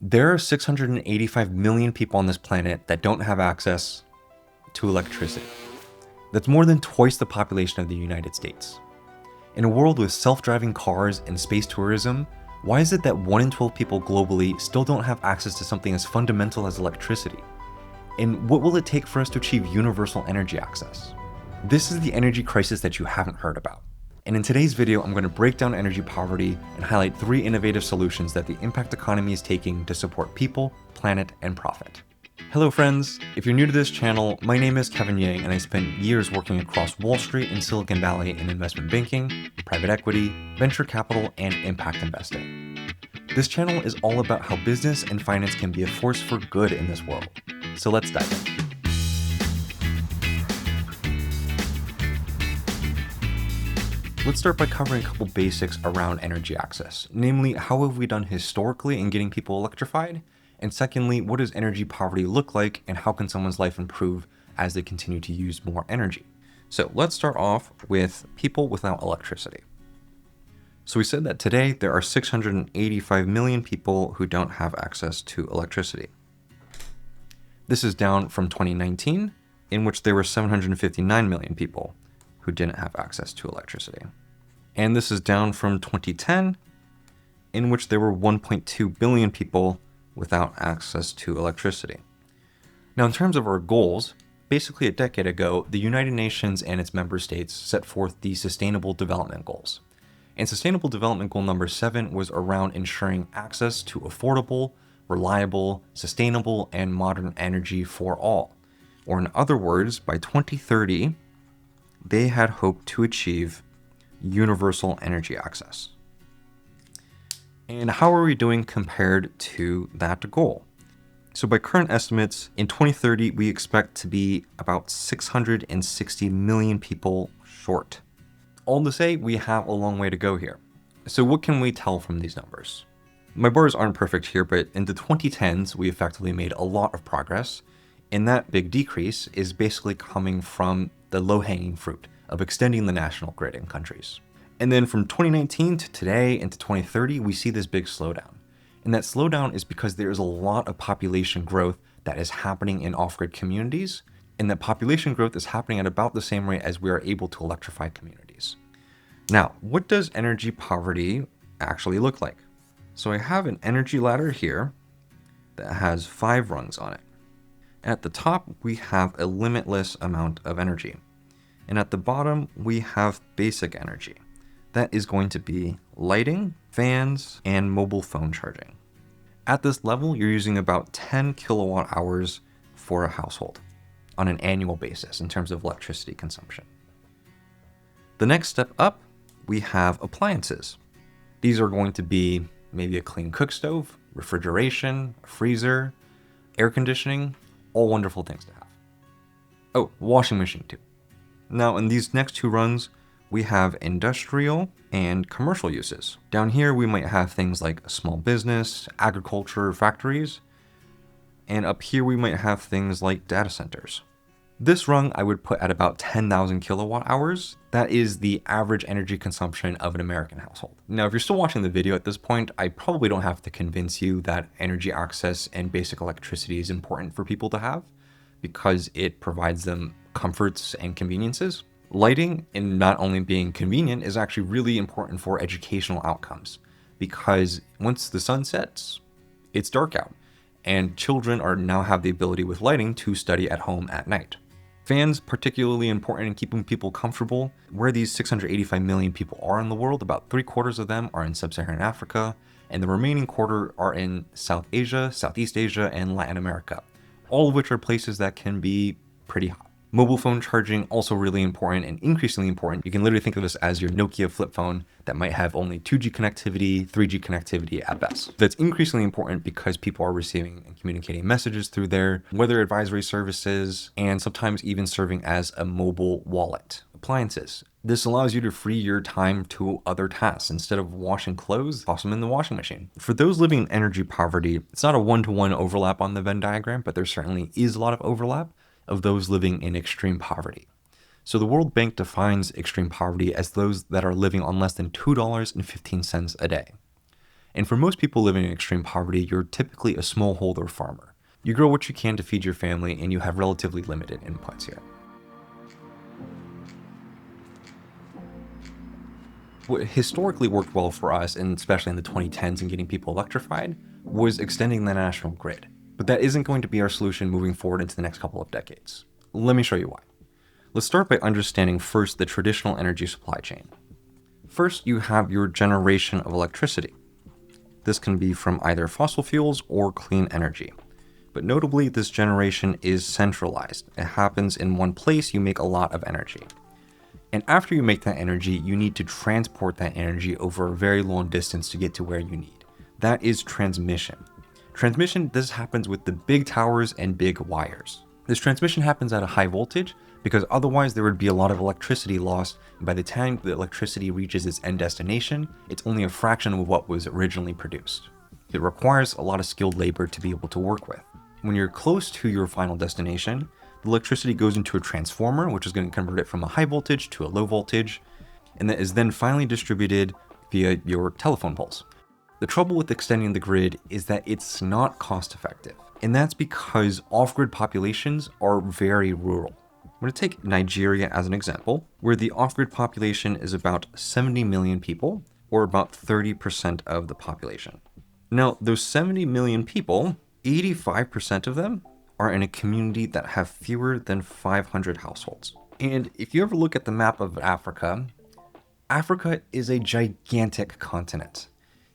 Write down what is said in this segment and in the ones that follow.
There are 685 million people on this planet that don't have access to electricity. That's more than twice the population of the United States. In a world with self-driving cars and space tourism, why is it that 1 in 12 people globally still don't have access to something as fundamental as electricity? And what will it take for us to achieve universal energy access? This is the energy crisis that you haven't heard about. And in today's video, I'm going to break down energy poverty and highlight 3 innovative solutions that the impact economy is taking to support people, planet, and profit. Hello friends, if you're new to this channel, my name is Kevin Yang and I spent years working across Wall Street and Silicon Valley in investment banking, private equity, venture capital, and impact investing. This channel is all about how business and finance can be a force for good in this world. So let's dive in. Let's start by covering a couple basics around energy access, namely how have we done historically in getting people electrified, and secondly, what does energy poverty look like and how can someone's life improve as they continue to use more energy? So let's start off with people without electricity. So we said that today there are 685 million people who don't have access to electricity. This is down from 2019, in which there were 759 million people who didn't have access to electricity. And this is down from 2010, in which there were 1.2 billion people without access to electricity. Now, in terms of our goals, basically a decade ago, the United Nations and its member states set forth the Sustainable Development Goals. And Sustainable Development Goal number 7 was around ensuring access to affordable, reliable, sustainable, and modern energy for all. Or in other words, by 2030, they had hoped to achieve universal energy access. And how are we doing compared to that goal? So by current estimates, in 2030, we expect to be about 660 million people short. All to say, we have a long way to go here. So what can we tell from these numbers? My bars aren't perfect here, but in the 2010s, we effectively made a lot of progress. And that big decrease is basically coming from the low-hanging fruit of extending the national grid in countries. And then from 2019 to today into 2030, we see this big slowdown. And that slowdown is because there is a lot of population growth that is happening in off-grid communities, and that population growth is happening at about the same rate as we are able to electrify communities. Now, what does energy poverty actually look like? So I have an energy ladder here that has 5 rungs on it. At the top, we have a limitless amount of energy. And at the bottom, we have basic energy. That is going to be lighting, fans, and mobile phone charging. At this level, you're using about 10 kilowatt hours for a household on an annual basis in terms of electricity consumption. The next step up, we have appliances. These are going to be maybe a clean cook stove, refrigeration, a freezer, air conditioning, all wonderful things to have. Oh, washing machine too. Now in these next 2 rungs, we have industrial and commercial uses. Down here, we might have things like small business, agriculture, factories. And up here, we might have things like data centers. This rung I would put at about 10,000 kilowatt hours. That is the average energy consumption of an American household. Now, if you're still watching the video at this point, I probably don't have to convince you that energy access and basic electricity is important for people to have because it provides them comforts and conveniences. Lighting, and not only being convenient, is actually really important for educational outcomes because once the sun sets, it's dark out, and children now have the ability with lighting to study at home at night. Fans, particularly important in keeping people comfortable. Where these 685 million people are in the world, about 3/4 of them are in sub-Saharan Africa, and the remaining quarter are in South Asia, Southeast Asia, and Latin America, all of which are places that can be pretty hot. Mobile phone charging, also really important and increasingly important. You can literally think of this as your Nokia flip phone that might have only 2G connectivity, 3G connectivity at best. That's increasingly important because people are receiving and communicating messages through their weather advisory services and sometimes even serving as a mobile wallet. Appliances. This allows you to free your time to other tasks. Instead of washing clothes, toss them in the washing machine. For those living in energy poverty, it's not a one-to-one overlap on the Venn diagram, but there certainly is a lot of overlap of those living in extreme poverty. So the World Bank defines extreme poverty as those that are living on less than $2.15 a day. And for most people living in extreme poverty, you're typically a smallholder farmer. You grow what you can to feed your family, and you have relatively limited inputs here. What historically worked well for us, and especially in the 2010s and getting people electrified, was extending the national grid. But that isn't going to be our solution moving forward into the next couple of decades. Let me show you why. Let's start by understanding first the traditional energy supply chain. First, you have your generation of electricity. This can be from either fossil fuels or clean energy. But notably, this generation is centralized. It happens in one place, you make a lot of energy. And after you make that energy, you need to transport that energy over a very long distance to get to where you need. That is transmission. Transmission, this happens with the big towers and big wires. This transmission happens at a high voltage because otherwise there would be a lot of electricity lost. And by the time the electricity reaches its end destination, it's only a fraction of what was originally produced. It requires a lot of skilled labor to be able to work with. When you're close to your final destination, the electricity goes into a transformer, which is going to convert it from a high voltage to a low voltage, and that is then finally distributed via your telephone poles. The trouble with extending the grid is that it's not cost effective, and that's because off-grid populations are very rural. I'm going to take Nigeria as an example, where the off-grid population is about 70 million people, or about 30% of the population. Now, those 70 million people, 85% of them are in a community that have fewer than 500 households. And if you ever look at the map of Africa, Africa is a gigantic continent.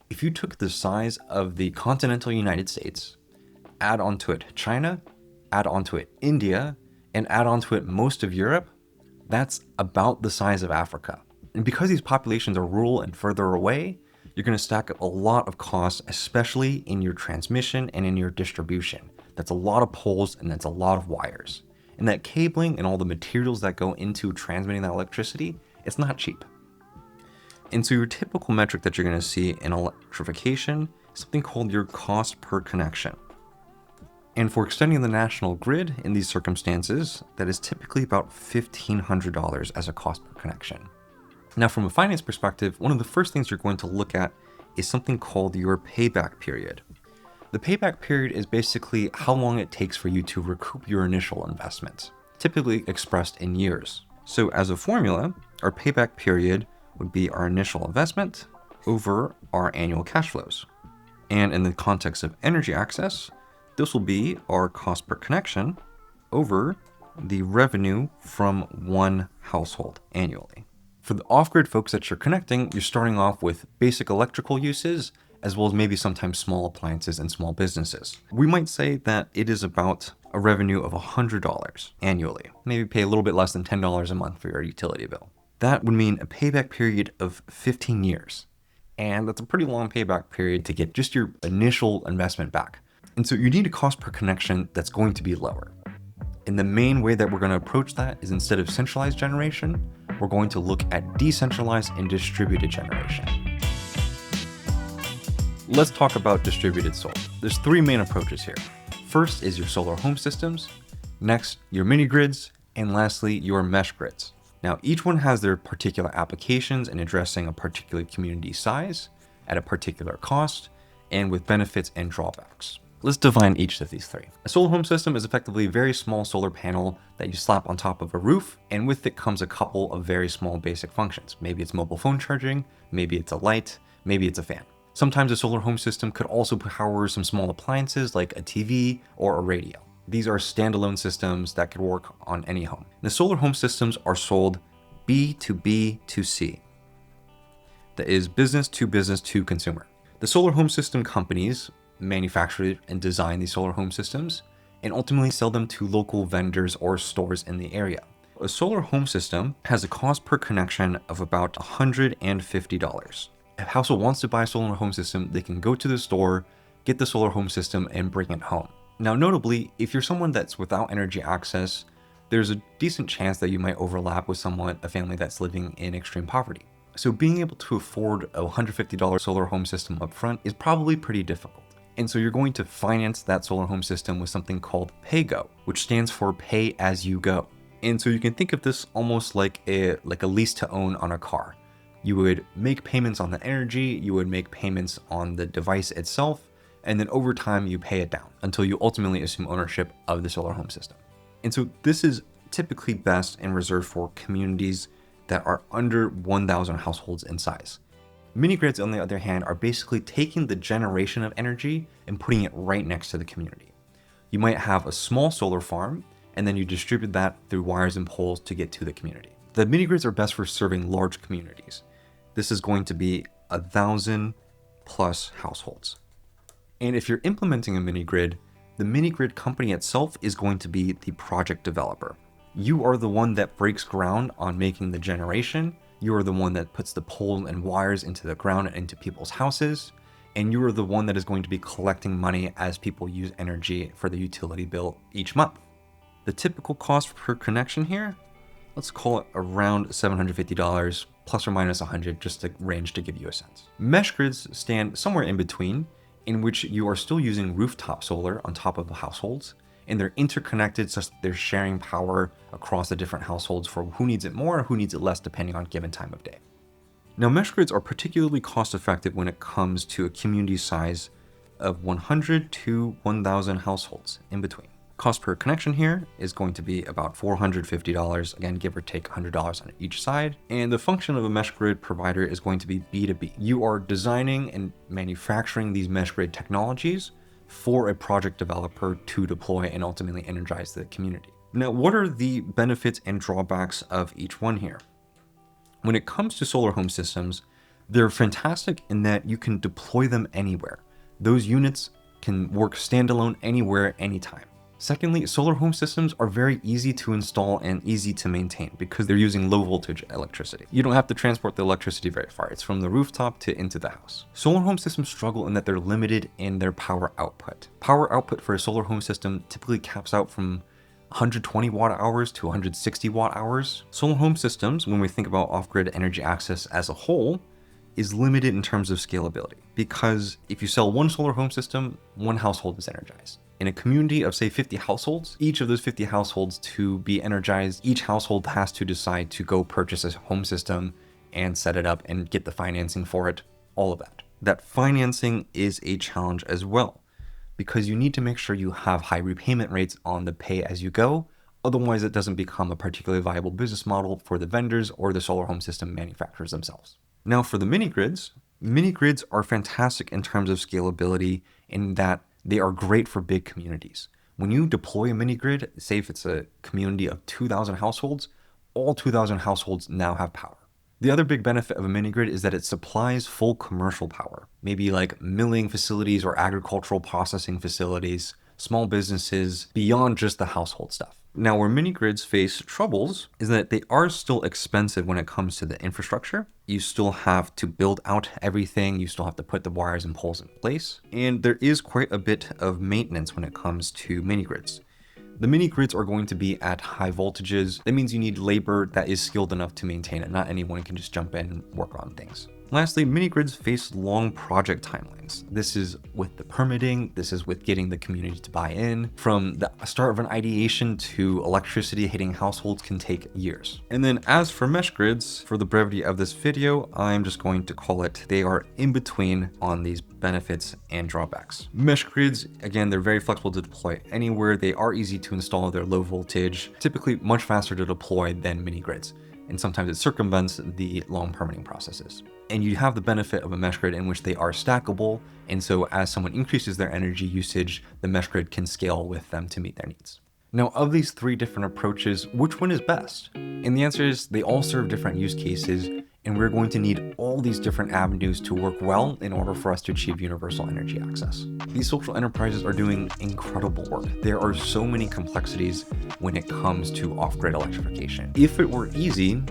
If you took the size of the continental United States, add onto it China, add onto it India, and add onto it most of Europe, that's about the size of Africa. And because these populations are rural and further away, you're going to stack up a lot of costs, especially in your transmission and in your distribution. That's a lot of poles and that's a lot of wires. And that cabling and all the materials that go into transmitting that electricity, it's not cheap. And so your typical metric that you're going to see in electrification is something called your cost per connection. And for extending the national grid in these circumstances, that is typically about $1,500 as a cost per connection. Now, from a finance perspective, one of the first things you're going to look at is something called your payback period. The payback period is basically how long it takes for you to recoup your initial investment, typically expressed in years. So as a formula, our payback period would be our initial investment over our annual cash flows. And in the context of energy access, this will be our cost per connection over the revenue from one household annually. For the off-grid folks that you're connecting, you're starting off with basic electrical uses, as well as maybe sometimes small appliances and small businesses. We might say that it is about a revenue of $100 annually. Maybe pay a little bit less than $10 a month for your utility bill. That would mean a payback period of 15 years. And that's a pretty long payback period to get just your initial investment back. And so you need a cost per connection that's going to be lower. And the main way that we're going to approach that is instead of centralized generation, we're going to look at decentralized and distributed generation. Let's talk about distributed solar. There's three main approaches here. First is your solar home systems, next your mini grids, and lastly your mesh grids. Now each one has their particular applications in addressing a particular community size at a particular cost and with benefits and drawbacks. Let's define each of these three. A solar home system is effectively a very small solar panel that you slap on top of a roof, and with it comes a couple of very small basic functions. Maybe it's mobile phone charging, maybe it's a light, maybe it's a fan. Sometimes a solar home system could also power some small appliances like a TV or a radio. These are standalone systems that could work on any home. The solar home systems are sold B to B to C. That is business to consumer. The solar home system companies manufacture and design these solar home systems and ultimately sell them to local vendors or stores in the area. A solar home system has a cost per connection of about $150. If a household wants to buy a solar home system, they can go to the store, get the solar home system, and bring it home. Now, notably, if you're someone that's without energy access, there's a decent chance that you might overlap with a family that's living in extreme poverty. So being able to afford a $150 solar home system upfront is probably pretty difficult. And so you're going to finance that solar home system with something called PAYGO, which stands for pay as you go. And so you can think of this almost like a lease to own on a car. You would make payments on the energy, you would make payments on the device itself, and then over time you pay it down until you ultimately assume ownership of the solar home system. And so this is typically best and reserved for communities that are under 1,000 households in size. Mini grids, on the other hand, are basically taking the generation of energy and putting it right next to the community. You might have a small solar farm, and then you distribute that through wires and poles to get to the community. The mini grids are best for serving large communities. This is going to be 1,000 plus households. And if you're implementing a mini grid, the mini grid company itself is going to be the project developer. You are the one that breaks ground on making the generation. You are the one that puts the pole and wires into the ground and into people's houses. And you are the one that is going to be collecting money as people use energy for the utility bill each month. The typical cost per connection here, let's call it around $750 plus or minus 100, just a range to give you a sense. Mesh grids stand somewhere in between, in which you are still using rooftop solar on top of the households, and they're interconnected such that they're sharing power across the different households for who needs it more, who needs it less, depending on given time of day. Now, mesh grids are particularly cost effective when it comes to a community size of 100 to 1,000 households in between. Cost per connection here is going to be about $450, again, give or take $100 on each side. And the function of a mesh grid provider is going to be B2B. You are designing and manufacturing these mesh grid technologies for a project developer to deploy and ultimately energize the community. Now, what are the benefits and drawbacks of each one here? When it comes to solar home systems, they're fantastic in that you can deploy them anywhere. Those units can work standalone anywhere, anytime. Secondly, solar home systems are very easy to install and easy to maintain because they're using low voltage electricity. You don't have to transport the electricity very far. It's from the rooftop to into the house. Solar home systems struggle in that they're limited in their power output. Power output for a solar home system typically caps out from 120 watt hours to 160 watt hours. Solar home systems, when we think about off-grid energy access as a whole, is limited in terms of scalability because if you sell one solar home system, one household is energized. In a community of say 50 households, each of those 50 households to be energized, each household has to decide to go purchase a home system and set it up and get the financing for it, all of that. That financing is a challenge as well because you need to make sure you have high repayment rates on the pay as you go. Otherwise, it doesn't become a particularly viable business model for the vendors or the solar home system manufacturers themselves. Now for the mini grids are fantastic in terms of scalability in that they are great for big communities. When you deploy a mini grid, say if it's a community of 2,000 households, all 2,000 households now have power. The other big benefit of a mini grid is that it supplies full commercial power, maybe like milling facilities or agricultural processing facilities, small businesses, beyond just the household stuff. Now, where mini grids face troubles is that they are still expensive when it comes to the infrastructure. You still have to build out everything. You still have to put the wires and poles in place. And there is quite a bit of maintenance when it comes to mini grids. The mini grids are going to be at high voltages. That means you need labor that is skilled enough to maintain it. Not anyone can just jump in and work on things. Lastly, mini grids face long project timelines. This is with the permitting, this is with getting the community to buy in. From the start of an ideation to electricity hitting households can take years. And then as for mesh grids, for the brevity of this video, I'm just going to call it, they are in between on these benefits and drawbacks. Mesh grids, again, they're very flexible to deploy anywhere. They are easy to install, they're low voltage, typically much faster to deploy than mini grids. And sometimes it circumvents the long permitting processes. And you have the benefit of a mesh grid in which they are stackable. And so as someone increases their energy usage, the mesh grid can scale with them to meet their needs. Now, of these three different approaches, which one is best? And the answer is they all serve different use cases, and we're going to need all these different avenues to work well in order for us to achieve universal energy access. These social enterprises are doing incredible work. There are so many complexities when it comes to off-grid electrification. If it were easy,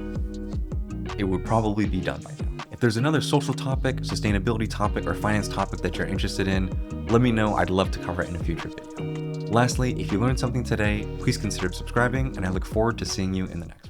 it would probably be done by now. If there's another social topic, sustainability topic, or finance topic that you're interested in, let me know. I'd love to cover it in a future video. Lastly, if you learned something today, please consider subscribing, and I look forward to seeing you in the next one.